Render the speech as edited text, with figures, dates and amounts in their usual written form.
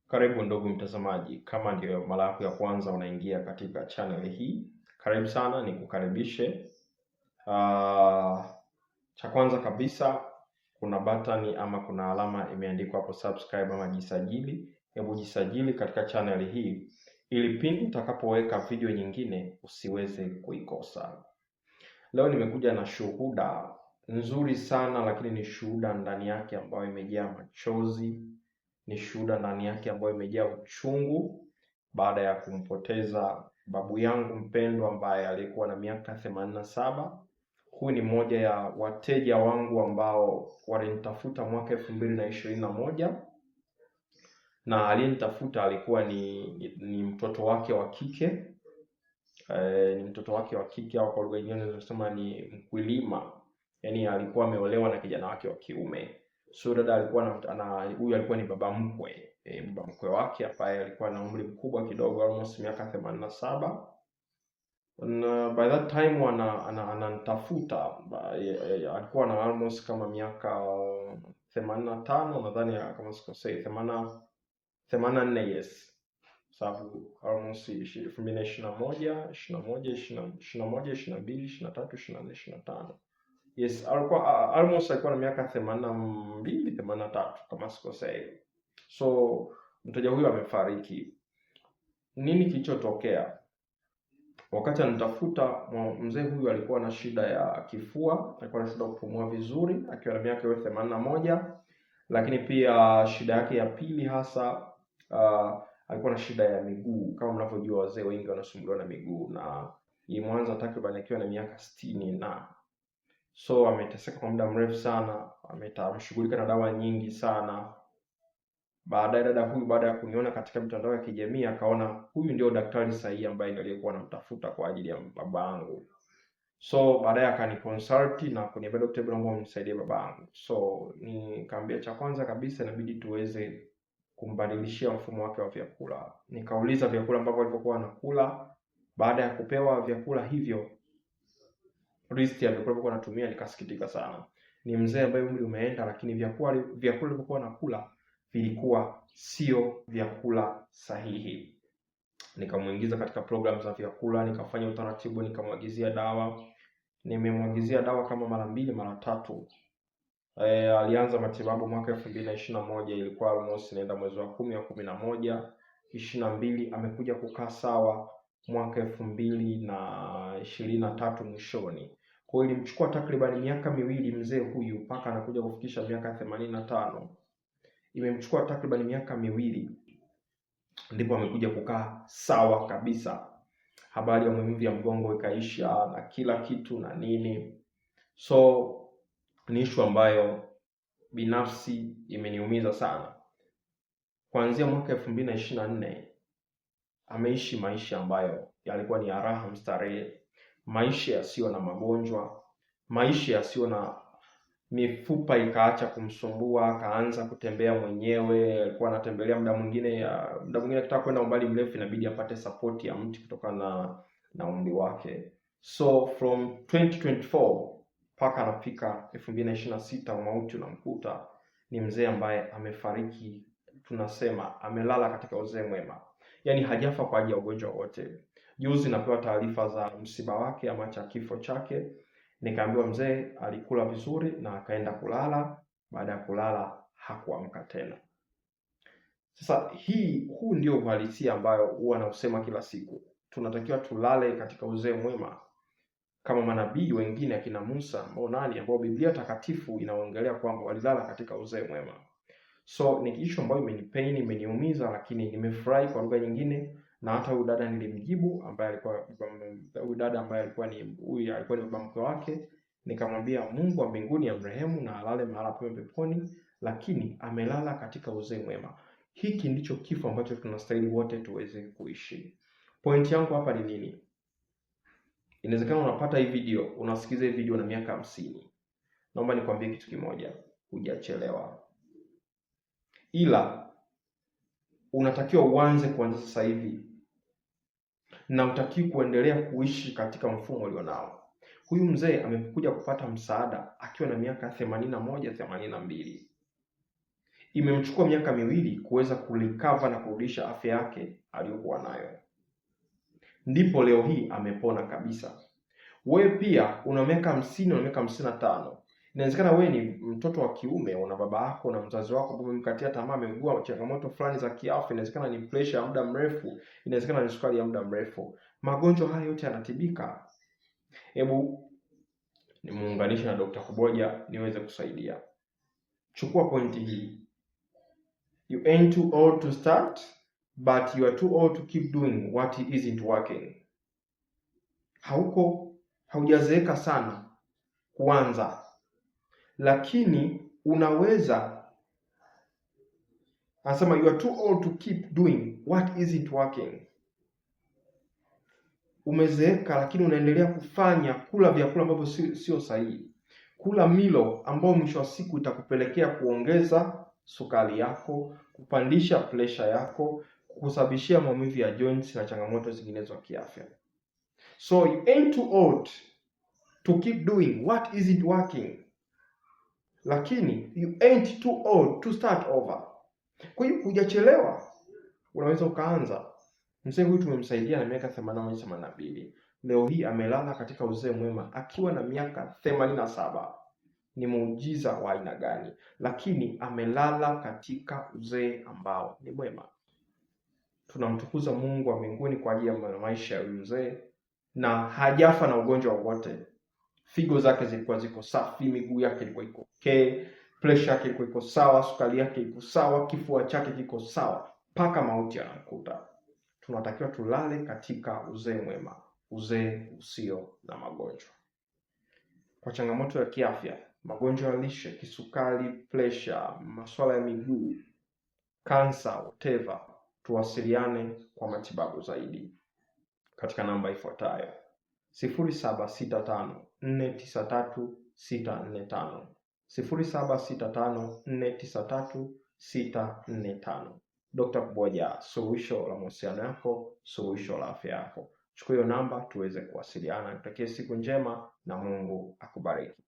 Karibu ndugu mtazamaji, kama ndio mara yako ya kwanza unaingia katika channel hii, karibu sana, nikukaribishe. Cha kwanza kabisa kuna button ama kuna alama imeandikwa hapo subscribe ama jisajili. Hebu jisajili katika channel hii ili pindi utakapoweka video nyingine usiweze kuikosa. Leo nimekuja na shuhuda nzuri sana, lakini ni shuhuda ndani yake ambayo imejaa machozi, ni shuhuda ndani yake ambayo imejaa uchungu baada ya kumpoteza babu yangu mpendwa ambaye alikuwa na miaka 87. Huyu ni mmoja ya wateja wangu ambao walinitafuta mwaka 2021 na aliyenitafuta alikuwa ni mtoto wake wa kike. Ni mtoto wake wa kike, au kwa lugha nyingine tunasema ni mkulima. Yaani alikuwa ameolewa na kijana wake wa kiume. So dada alikuwa huyu alikuwa ni baba mkwe. Baba mkwe wake ambaye alikuwa na umri mkubwa kidogo, almost miaka 87. Na by that time ananitafuta, alikuwa na almost kama miaka 85 nadhani, kama sikosei 84 yes. Sababu almost 2021, 22, 23, 24, 25. Yes, alikuwa na miaka 82, 83 kama sikosei. So mteja huyu amefariki. Nini kilichotokea? Wakati anitafuta, mzee huyu alikuwa na shida ya kifua, alikuwa na shida kupumua vizuri akiwa na miaka 81, lakini pia shida yake ya pili hasa alikuwa na shida ya miguu. Kama mnavyojua wazee wengi wanasumbuliwa na miguu, na imeanza takriban akiwa na miaka 60 na so ameteseka kwa muda mrefu sana, ameshughulika na dawa nyingi sana. Baadaye dada huyu, baada ya kuniona katika mitandao ya kijamii, akaona huyu ndio daktari sahihi ambaye nilikuwa namtafuta kwa ajili ya babangu. So baadaye akaniconsult na kuniambia, Dr. Brombo, mnisaidie babangu. So nikamwambia cha kwanza kabisa inabidi tuweze kumbadilishia mfumo wake wa vyakula. Nikauliza vyakula ambavyo alivyokuwa anakula. Baada ya kupewa vyakula hivyo, list ya vyakula alivyokuwa anatumia, nikasikitika sana. Ni mzee ambaye umri umeenda, lakini vyakula alivyokuwa anakula vilikuwa sio vyakula sahihi. Nikamuingiza katika program za vyakula, nikafanya utaratibu, nikamwagizia dawa. Nimemwagizia dawa kama mara 2 mara 3. Alianza matibabu mwaka 2021, ilikuwa almost inaenda mwezi wa 10 ya 11, 22. Amekuja kukaa sawa mwaka 2023 mwishoni. Kwa hiyo ilimchukua takriban miaka 2 mzee huyu mpaka anakuja kufikisha miaka 85. Imemchukua takriban miaka 2 ndipo amekuja kukaa sawa kabisa. Habari ya maumivu ya mgongo ikaisha na kila kitu na nini. So ni issue ambayo binafsi imeniumiza sana. Kuanzia mwaka 2024 ameishi maisha ambayo yalikuwa ni raha mstarehe, maisha yasiyo na magonjwa, maisha yasiyo na mifupa ikaacha kumsumbua, akaanza kutembea mwenyewe. Alikuwa anatembelea muda mwingine akitaka kwenda umbali mrefu inabidi apate support ya mtu kutokana na umri wake. So from 2024 mpaka anafika 2026 mauti unamkuta. Ni mzee ambaye amefariki, tunasema amelala katika uzee mwema. Yaani hajafa kwa ajili ya ugonjwa wote. Juzi napewa taarifa za msiba wake ama cha kifo chake. Nikaambiwa mzee alikula vizuri na akaenda kulala. Baada ya kulala hakuamka tena. Sasa huu ndio uhalisia ambayo huwa nausema kila siku. Tunatakiwa tulale katika uzee mwema kama manabii wengine akina Musa ambao Biblia takatifu inaongelea kwamba walilala katika uzee mwema. So ni issue ambayo imenipain, imeniumiza, lakini nimefurahi kwa lugha nyingine. Na hata huyu dada nilimjibu, ambaye alikuwa alikuwa ni baba mkwe wake. Nikamwambia Mungu wa mbinguni amrehemu na alale mahali pema peponi, lakini amelala katika uzee mwema. Hiki ndicho kifo ambacho tunastahili wote tuweze kuishi. Point yangu hapa ni nini? Inawezekana unapata hii video, unasikiza hii video na miaka 50. Naomba nikwambie kitu kimoja, hujachelewa. Ila unatakiwa uanze kuanza sasa hivi, na utakiwa kuendelea kuishi katika mfumo ulionao. Huyu mzee amekuja kupata msaada akiwa na miaka 81, 82. imemchukua miaka 2 kuweza kurecover na kurudisha afya yake aliyokuwa nayo, ndipo leo hii amepona kabisa. Wewe pia una miaka 50, una miaka 55. Inawezekana wewe ni mtoto wa kiume, una baba yako na mzazi wako ambao umemkatia tamaa, ameugua changamoto fulani za kiafya. Inawezekana ni pressure ya muda mrefu, inawezekana ni sukari ya muda mrefu. Magonjwa haya yote yanatibika. Hebu nimuunganishe na Dr. Kuboja niweze kusaidia. Chukua pointi hii. You ain't too old to start, but you are too old to keep doing what isn't working. Haujazeeka sana kuanza, lakini unaweza, anasema you are too old to keep doing what isn't working. Umezeeka lakini unaendelea kula vyakula ambavyo sio sahihi, kula milo ambao mwisho wa siku itakupelekea kuongeza sukari yako, kupandisha pressure yako, kusababishia maumivu ya joints na changamoto zinginezo za kiafya. So you ain't too old to keep doing what isn't working, lakini you ain't too old to start over. Kwa hiyo hujachelewa, unaweza ukaanza. Mzee huyu tumemsaidia na miaka 82. Leo hii amelala katika uzee mwema akiwa na miaka 87. Ni muujiza wa aina gani? Lakini amelala katika uzee ambao ni mwema. Tunamtukuza Mungu wa mbinguni kwa ajili ya maisha ya mzee, na hajafa na ugonjwa wowote. Figo zake zilikuwa ziko safi, miguu yake ilikuwa iko okay, pressure yake ilikuwa iko sawa, sukari yake iko sawa, kifua chake kiko sawa, mpaka mauti anamkuta. Tunatakiwa tulale katika uzee mwema, uzee usio na magonjwa. Kwa changamoto ya kiafya, magonjwa ya lishe, kisukari, pressure, masuala ya miguu, kansa, whatever, tuwasiliane kwa matibabu zaidi katika namba ifuatayo: 0765493645, 0765493645. Dr. Kuboja, suluhisho la mahusiano yako, suluhisho la afya yako. Chukua hiyo namba tuweze kuwasiliana. Nikutakie siku njema na Mungu akubariki.